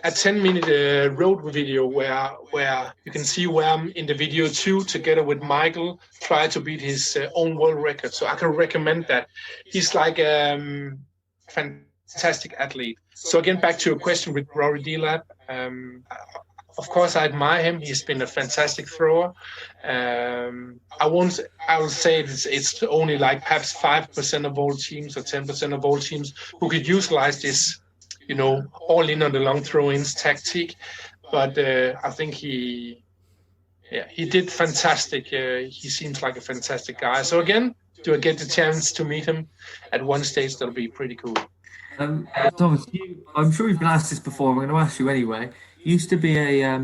Speaker 3: 10-minute road video where you can see where I'm in the video too, together with Michael, try to beat his own world record. So I can recommend that. He's like fantastic athlete. So again, back to your question with Rory Delap. Of course, I admire him. He's been a fantastic thrower. I will say it's only like perhaps 5% of all teams or 10% of all teams who could utilize this, all in on the long throw-ins tactic. But I think he did fantastic. He seems like a fantastic guy. So again, do I get the chance to meet him at one stage? That'll be pretty cool.
Speaker 2: Thomas, I'm sure you've been asked this before. I'm going to ask you anyway. You used to be a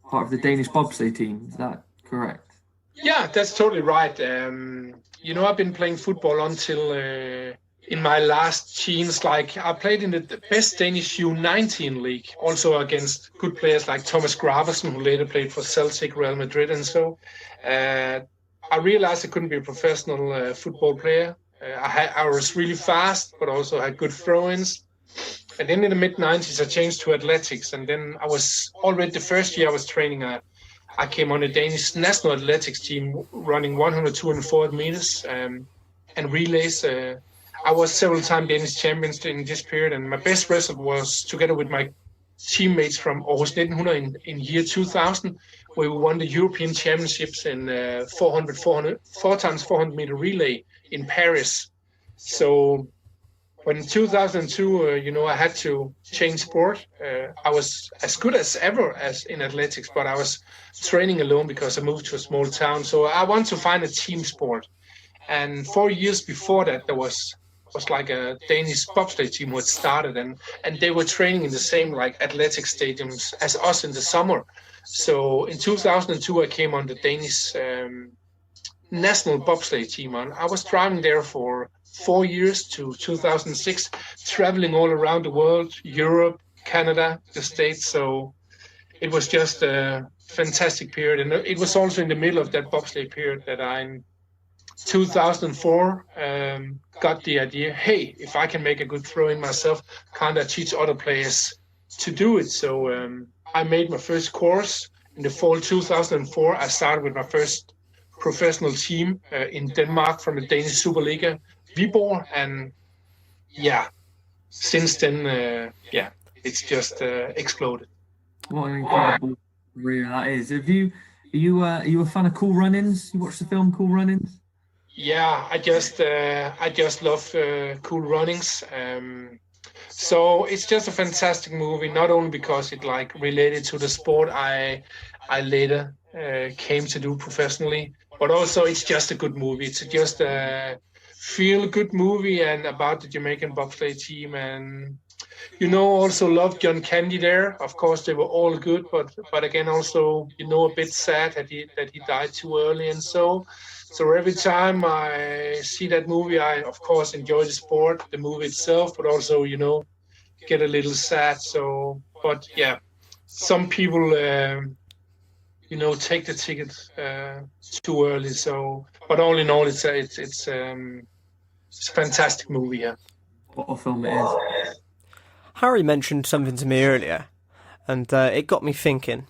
Speaker 2: part of the Danish bobsleigh team. Is that correct?
Speaker 3: Yeah, that's totally right. I've been playing football until in my last teens. Like I played in the best Danish U19 league, also against good players like Thomas Gronnemark, who later played for Celtic, Real Madrid, and so. I realized I couldn't be a professional football player. I was really fast, but also had good throw-ins. And then in the mid-90s, I changed to athletics. And then I was already the first year I was training, I came on the Danish national athletics team running 100, 200, 400 meters and relays. I was several-time Danish champions in this period. And my best result was together with my teammates from Aarhus 1900 in year 2000, where we won the European Championships in 4 times 400 meter relay in Paris. So when in 2002, I had to change sport. I was as good as ever as in athletics, but I was training alone because I moved to a small town. So I want to find a team sport. And 4 years before that, there was like a Danish bobsleigh team who had started, and they were training in the same like athletic stadiums as us in the summer. So in 2002, I came on the Danish national bobsleigh team, and I was driving there for 4 years to 2006, traveling all around the world, Europe, Canada, the States. So it was just a fantastic period. And it was also in the middle of that bobsleigh period that I, in 2004, got the idea, hey, if I can make a good throw in myself, can't I teach other players to do it? So I made my first course in the fall 2004. I started with my first professional team in Denmark from the Danish Superliga, Viborg, and since then, it's just exploded.
Speaker 2: What an incredible career that is. Are you a fan of Cool Runnings? You watched the film Cool Runnings?
Speaker 3: Yeah, I just love Cool Runnings. So it's just a fantastic movie, not only because it like related to the sport I later came to do professionally, but also it's just a good movie. It's just a feel-good movie and about the Jamaican bobsleigh team, and also love John Candy there. Of course, they were all good, but again, also a bit sad that he died too early, and so every time I see that movie, I of course enjoy the sport, the movie itself, but also get a little sad. So, but yeah, some people take the ticket too early. So, but all in all, it's a fantastic movie. Yeah.
Speaker 2: What a film it is.
Speaker 1: Harry mentioned something to me earlier, and it got me thinking.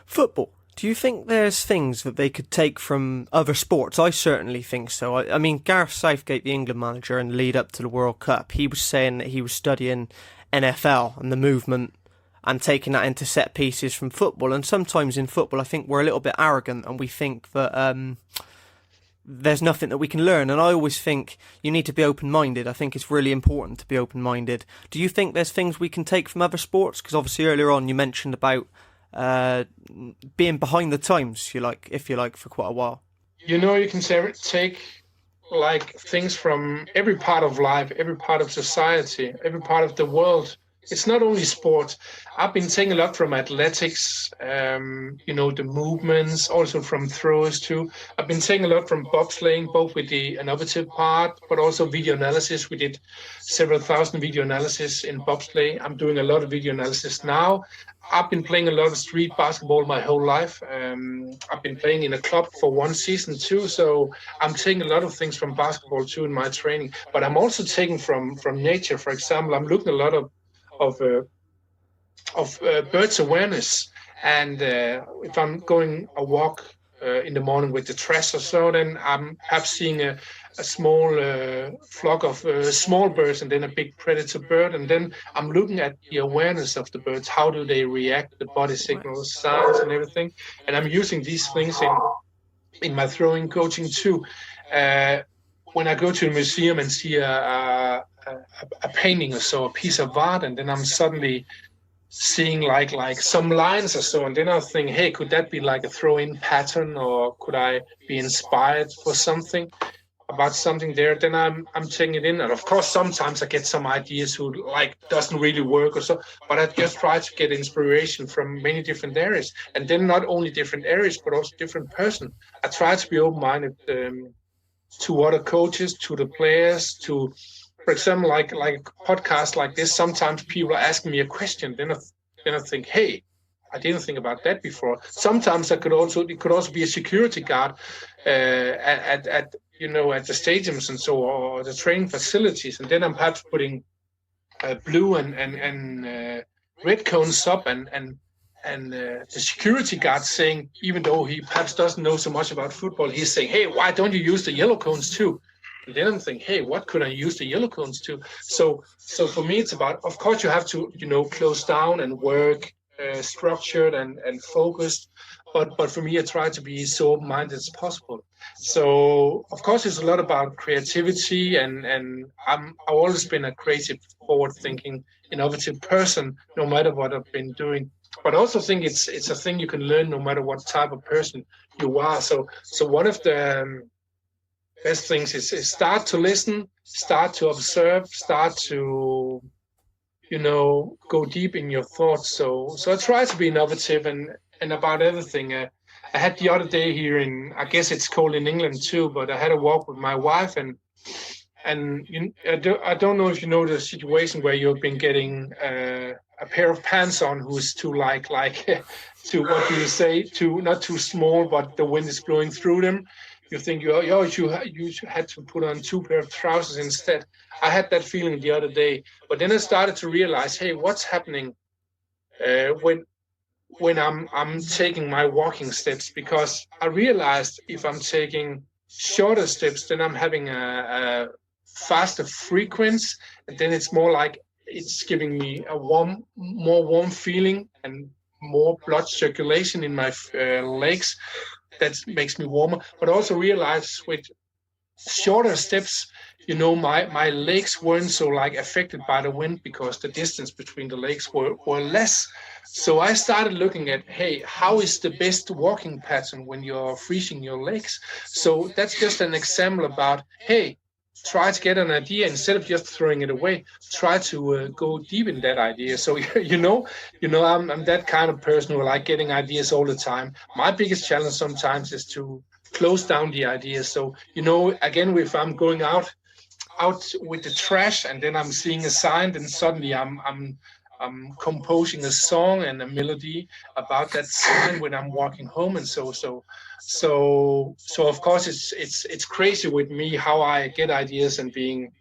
Speaker 1: Football. Do you think there's things that they could take from other sports? I certainly think so. I mean, Gareth Southgate, the England manager, and lead up to the World Cup, he was saying that he was studying NFL and the movement and taking that into set pieces from football. And sometimes in football, I think we're a little bit arrogant and we think that there's nothing that we can learn. And I always think you need to be open-minded. I think it's really important to be open-minded. Do you think there's things we can take from other sports? Because obviously earlier on you mentioned about being behind the times, if you like, for quite a while.
Speaker 3: You can take like things from every part of life, every part of society, every part of the world, it's not only sport. I've been taking a lot from athletics, the movements, also from throwers too. I've been taking a lot from bobsleighing, both with the innovative part, but also video analysis. We did several thousand video analysis in bobsleigh. I'm doing a lot of video analysis now. I've been playing a lot of street basketball my whole life. I've been playing in a club for one season too, so I'm taking a lot of things from basketball too in my training. But I'm also taking from nature. For example, I'm looking a lot of birds awareness, and if I'm going a walk in the morning with the trash or so, then I'm perhaps seeing a small flock of small birds and then a big predator bird, and then I'm looking at the awareness of the birds. How do they react, the body signals, signs, and everything. And I'm using these things in my throwing coaching too. When I go to a museum and see a painting or so, a piece of art, and then I'm suddenly seeing like some lines or so, and then I think, hey, could that be like a throw-in pattern, or could I be inspired for something about something there? Then I'm taking it in, and of course sometimes I get some ideas who doesn't really work or so, but I just try to get inspiration from many different areas, and then not only different areas but also different person. I try to be open-minded to other coaches, to the players, to, for example, like a podcast like this. Sometimes people are asking me a question, then I think, hey, I didn't think about that before. Sometimes it could also be a security guard at the stadiums and so, or the training facilities, and then I'm perhaps putting blue and red cones up, and the security guard saying, even though he perhaps doesn't know so much about football, he's saying, hey, why don't you use the yellow cones too? And then I'm thinking, hey, what could I use the yellow cones to? So for me, it's about, of course, you have to, close down and work structured and focused. But for me, I try to be so open-minded as possible. So, of course, it's a lot about creativity, and I've always been a creative, forward-thinking, innovative person, no matter what I've been doing. But I also think it's a thing you can learn no matter what type of person you are. So one of the best things is start to listen, start to observe, start to, go deep in your thoughts. So I try to be innovative and about everything. I had the other day here I guess it's cold in England too, but I had a walk with my wife, and I don't know if you know the situation where you've been getting a pair of pants on who's too like to, what do you say, too not too small, but the wind is blowing through them. You think you had to put on two pair of trousers instead. I had that feeling the other day, but then I started to realize, hey, what's happening when I'm taking my walking steps? Because I realized if I'm taking shorter steps, then I'm having a faster frequency, and then it's more like it's giving me a more warm feeling and more blood circulation in my legs. That makes me warmer. But also realize with shorter steps, my legs weren't so affected by the wind, because the distance between the legs were less. So I started looking at, hey, how is the best walking pattern when you're freezing your legs? So that's just an example about, hey, try to get an idea instead of just throwing it away. Try to go deep in that idea. So I'm that kind of person who like getting ideas all the time. My biggest challenge sometimes is to close down the ideas. So again, if I'm going out with the trash and then I'm seeing a sign, then suddenly I'm composing a song and a melody about that sign when I'm walking home, and so of course it's crazy with me how I get ideas and being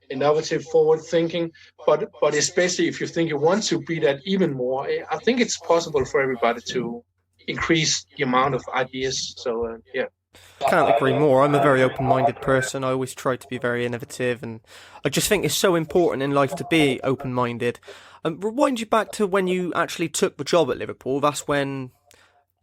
Speaker 3: innovative, forward thinking, but especially if you think you want to be that even more, I think it's possible for everybody to increase the amount of ideas. So yeah.
Speaker 1: Can't agree more. I'm a very open-minded person. I always try to be very innovative, and I just think it's so important in life to be open-minded. Rewind you back to when you actually took the job at Liverpool. That's when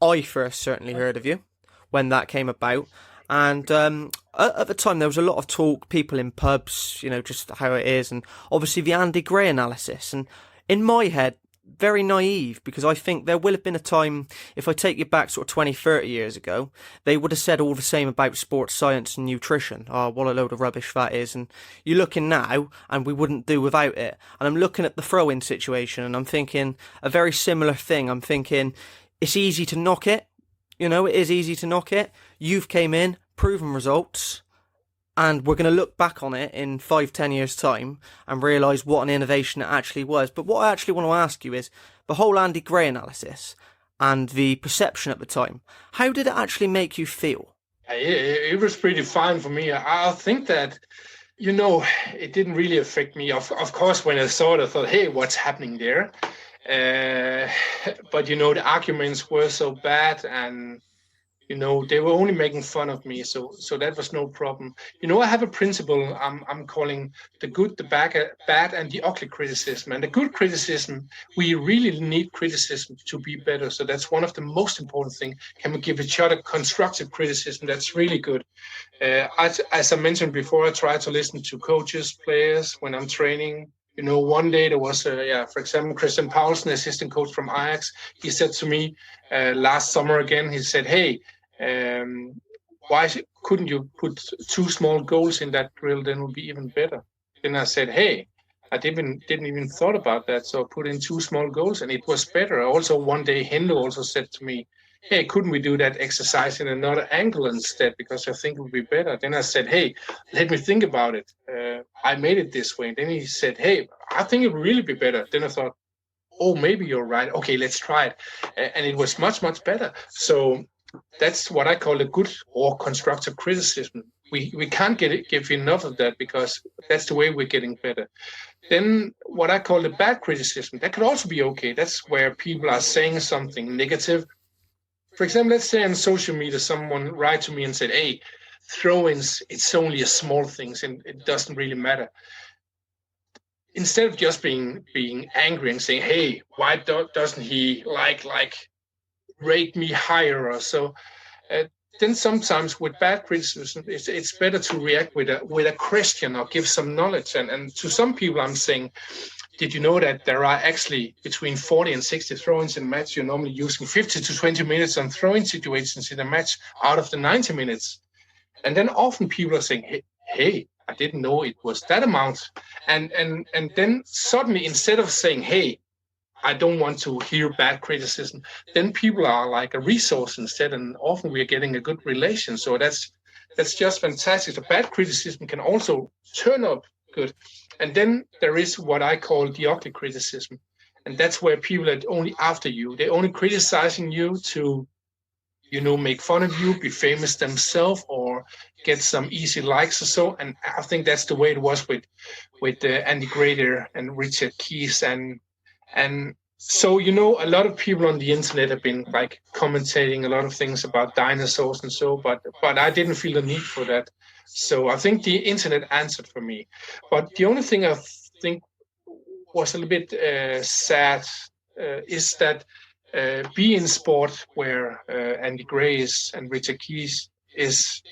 Speaker 1: I first certainly heard of you, when that came about. And at the time, there was a lot of talk, people in pubs, just how it is, and obviously the Andy Gray analysis. And in my head, very naive, because I think there will have been a time, if I take you back sort of 20, 30 years ago, they would have said all the same about sports science and nutrition. Oh, what a load of rubbish that is. And you're looking now, and we wouldn't do without it. And I'm looking at the throw-in situation, and I'm thinking a very similar thing. I'm thinking it's easy to knock it. You know, it is easy to knock it. You've came in, proven results, and we're going to look back on it in 5-10 years' time and realise what an innovation it actually was. But what I actually want to ask you is, the whole Andy Gray analysis and the perception at the time, how did it actually make you feel?
Speaker 3: It was pretty fine for me. I think that, it didn't really affect me. Of course, when I saw it, I thought, hey, what's happening there? But, the arguments were so bad, and they were only making fun of me, so that was no problem. I have a principle I'm calling the good, the bad, and the ugly criticism. And the good criticism, we really need criticism to be better. So that's one of the most important things. Can we give each other constructive criticism? That's really good. As I mentioned before, I try to listen to coaches, players when I'm training. One day there was, for example, Christian Paulsen, assistant coach from Ajax. He said to me last summer again, he said, hey, why couldn't you put 2 small goals in that drill? Then it would be even better. Then I said, hey, I didn't even thought about that. So I put in 2 small goals and it was better. Also, one day Hendo also said to me, hey, couldn't we do that exercise in another angle instead? Because I think it would be better. Then I said, hey, let me think about it. I made it this way. Then he said, hey, I think it would really be better. Then I thought, oh, maybe you're right. Okay, let's try it. And it was much, much better. So that's what I call a good or constructive criticism. We can't give enough of that, because that's the way we're getting better. Then what I call the bad criticism, that could also be okay. That's where people are saying something negative. For example, let's say on social media, someone write to me and said, hey, throw-ins, it's only a small thing and it doesn't really matter. Instead of just being angry and saying, hey, why doesn't he rate me higher or so? Then sometimes with bad criticism, it's better to react with a question or give some knowledge. And to some people, I'm saying, did you know that there are actually between 40 and 60 throw-ins in a match? You're normally using 50 to 20 minutes on throwing situations in a match out of the 90 minutes. And then often people are saying, hey, I didn't know it was that amount. And then suddenly, instead of saying, hey, I don't want to hear bad criticism, then people are like a resource instead, and often we are getting a good relation. So that's just fantastic. The bad criticism can also turn up good. And then there is what I call the ugly criticism. And that's where people are only after you. They're only criticizing you to, make fun of you, be famous themselves, or get some easy likes or so. And I think that's the way it was with Andy Gray and Richard Keys. And so, a lot of people on the internet have been commentating a lot of things about dinosaurs and so, but I didn't feel the need for that. So I think the internet answered for me. But the only thing I think was a little bit sad is that be in sport where Andy Gray and Richard Keys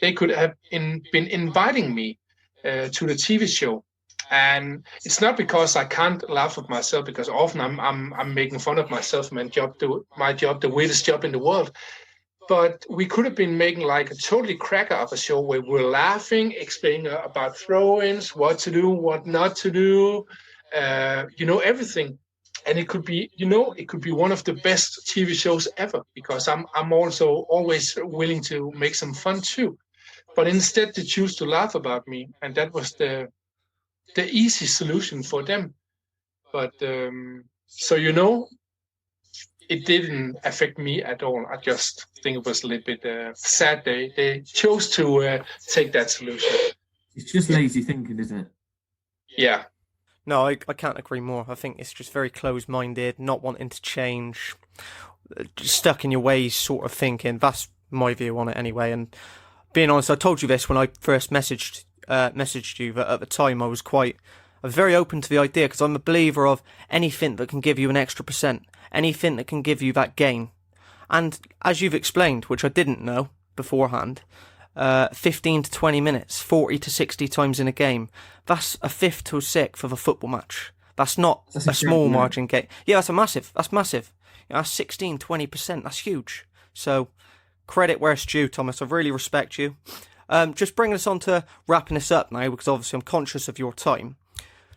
Speaker 3: they could have been inviting me to the TV show. And it's not because I can't laugh at myself, because often I'm making fun of myself, my job, the weirdest job in the world. But we could have been making a totally cracker of a show where we're laughing, explaining about throw-ins, what to do, what not to do, everything. And it could be, one of the best TV shows ever, because I'm also always willing to make some fun too. But instead they choose to laugh about me, and that was the easy solution for them. But it didn't affect me at all. I just think it was a little bit sad they chose to take that solution.
Speaker 2: It's just lazy thinking, isn't it?
Speaker 3: Yeah.
Speaker 1: No, I can't agree more. I think it's just very closed-minded, not wanting to change, stuck in your ways sort of thinking. That's my view on it anyway. And being honest, I told you this when I first messaged you, that at the time I was very open to the idea, because I'm a believer of anything that can give you an extra %, anything that can give you that gain. And as you've explained, which I didn't know beforehand, 15 to 20 minutes, 40 to 60 times in a game, that's a fifth to a sixth of a football match. That's not
Speaker 2: That's
Speaker 1: a small
Speaker 2: incredible, yeah.
Speaker 1: margin gain. Yeah, that's massive. That's 16, 20%. That's huge. So credit where it's due, Thomas. I really respect you. Just bringing us on to wrapping this up now, because obviously I'm conscious of your time.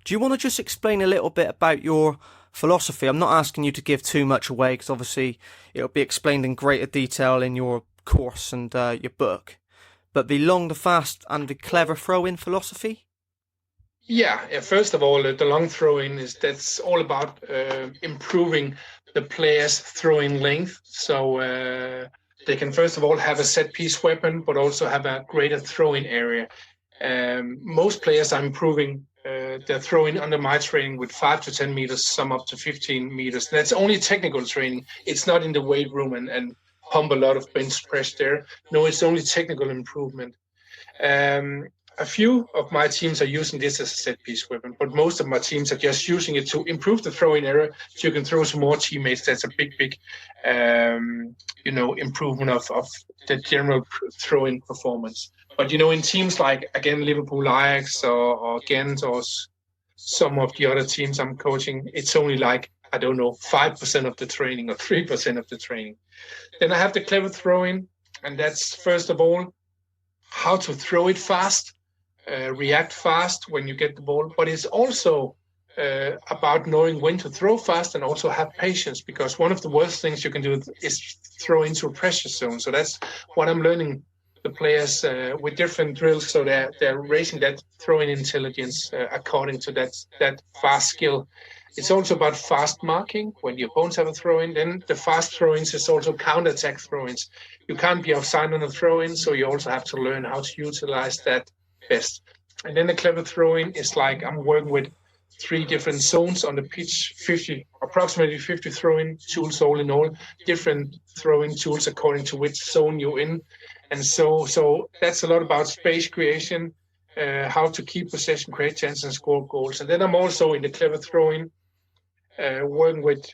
Speaker 1: Do you want to just explain a little bit about your philosophy? I'm not asking you to give too much away, because obviously it'll be explained in greater detail in your course and your book. But the long, the fast, and the clever throw-in philosophy?
Speaker 3: Yeah, first of all, the long throw-in that's all about improving the player's throwing length. So they can first of all have a set-piece weapon, but also have a greater throwing area. Most players are improving their throwing under my training with 5 to 10 meters, some up to 15 meters. That's only technical training. It's not in the weight room and pump a lot of bench press there. No, it's only technical improvement. A few of my teams are using this as a set-piece weapon, but most of my teams are just using it to improve the throwing area so you can throw some more teammates. That's a big improvement of the general throwing performance. But, in teams like, again, Liverpool, Ajax, or Ghent, or some of the other teams I'm coaching, it's only like, 5% of the training or 3% of the training. Then I have the clever throwing, and that's, first of all, how to throw it fast. React fast when you get the ball, but it's also about knowing when to throw fast and also have patience, because one of the worst things you can do is throw into a pressure zone. So that's what I'm learning the players with different drills, so they're raising that throwing intelligence according to that fast skill. It's also about fast marking when the opponents have a throw-in. Then the fast throw-ins is also counter-attack throw-ins. You can't be offside on a throw-in, so you also have to learn how to utilize that best. And then the clever throwing is like I'm working with 3 different zones on the pitch, approximately 50 throwing tools all in all, different throwing tools according to which zone you're in. And so that's a lot about space creation, how to keep possession, create chances, and score goals. And then I'm also in the clever throwing, working with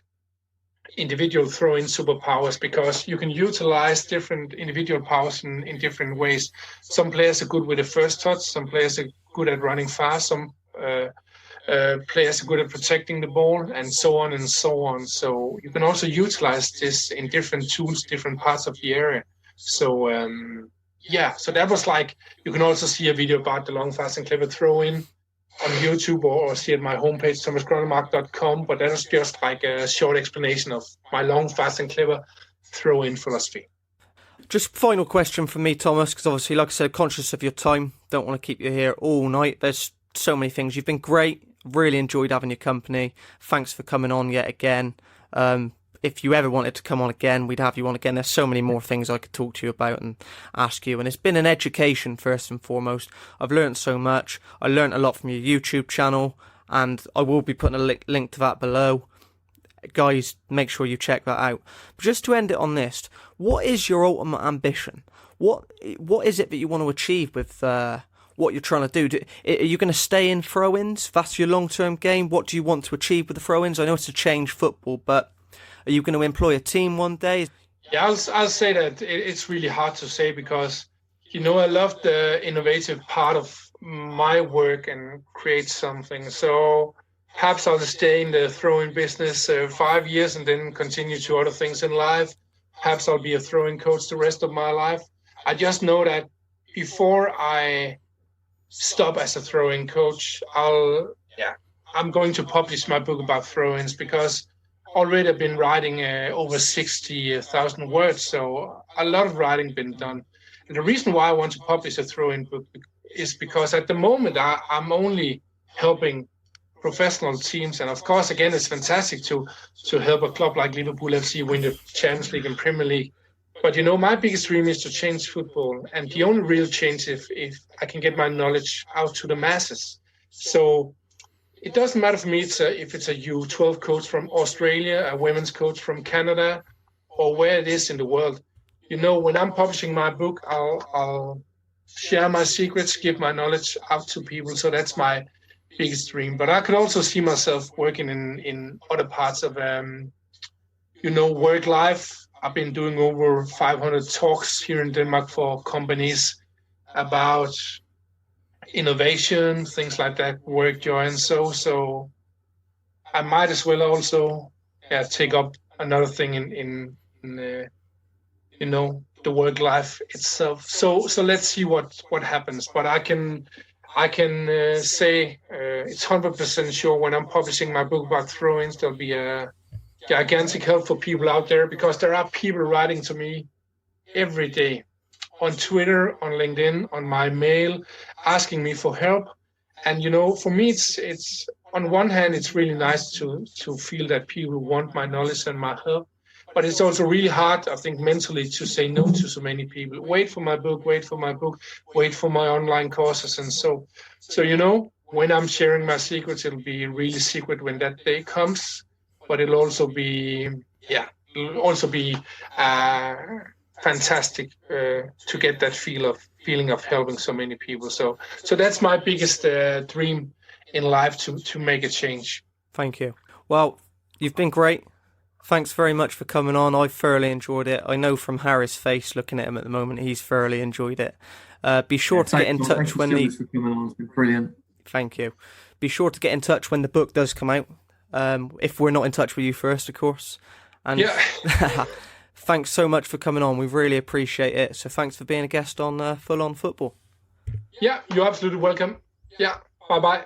Speaker 3: individual throwing superpowers, because you can utilize different individual powers in different ways. Some players are good with the first touch, some players are good at running fast, some players are good at protecting the ball, and so on and so on. So you can also utilize this in different tools, different parts of the area. So so that was like, you can also see a video about the long, fast, and clever throwing on YouTube, or see at my homepage, thomasgronnemark.com. But that was just like a short explanation of my long, fast, and clever throw-in philosophy.
Speaker 1: Just final question for me, Thomas, because obviously, like I said, conscious of your time, don't want to keep you here all night. There's so many things. You've been great. Really enjoyed having your company. Thanks for coming on yet again. If you ever wanted to come on again, we'd have you on again. There's so many more things I could talk to you about and ask you. And it's been an education, first and foremost. I've learned so much. I learned a lot from your YouTube channel, and I will be putting a link to that below. Guys, make sure you check that out. But just to end it on this, what is your ultimate ambition? What is it that you want to achieve with what you're trying to do? Are you going to stay in throw-ins? That's your long-term game? What do you want to achieve with the throw-ins? I know it's to change football, but are you going to employ a team one day?
Speaker 3: Yeah, I'll say that it's really hard to say, because, I love the innovative part of my work and create something. So perhaps I'll stay in the throwing business 5 years and then continue to other things in life. Perhaps I'll be a throwing coach the rest of my life. I just know that before I stop as a throwing coach, I'm going to publish my book about throw-ins, because already I've been writing over 60,000 words, so a lot of writing been done. And the reason why I want to publish a throw-in book is because at the moment I'm only helping professional teams, and of course, again, it's fantastic to help a club like Liverpool FC win the Champions League and Premier League. But my biggest dream is to change football, and the only real change if I can get my knowledge out to the masses. So it doesn't matter for me if it's a U12 coach from Australia, a women's coach from Canada, or where it is in the world. When I'm publishing my book, I'll share my secrets, give my knowledge out to people. So that's my biggest dream. But I could also see myself working in other parts of, work life. I've been doing over 500 talks here in Denmark for companies about innovation, things like that, work joy, and so I might as well also take up another thing in the work life itself. So let's see what happens. But I can say it's 100% sure when I'm publishing my book about throw-ins, there'll be a gigantic help for people out there, because there are people writing to me every day on Twitter, on LinkedIn, on my mail, asking me for help. And for me, it's on one hand, it's really nice to feel that people want my knowledge and my help. But it's also really hard, I think, mentally to say no to so many people. Wait for my book, wait for my online courses. And so when I'm sharing my secrets, it'll be really secret when that day comes. But it'll also be, fantastic to get that feeling of helping so many people. So that's my biggest dream in life, to make a change.
Speaker 1: Thank you. Well, you've been great. Thanks very much for coming on. I thoroughly enjoyed it. I know from Harry's face, looking at him at the moment, he's thoroughly enjoyed it. Be sure to get in touch when the...
Speaker 2: for coming on. It's been brilliant.
Speaker 1: Thank you. Be sure to get in touch when the book does come out. If we're not in touch with you first, of course. And thanks so much for coming on. We really appreciate it. So thanks for being a guest on Full On Football.
Speaker 3: Yeah, you're absolutely welcome. Yeah, bye-bye.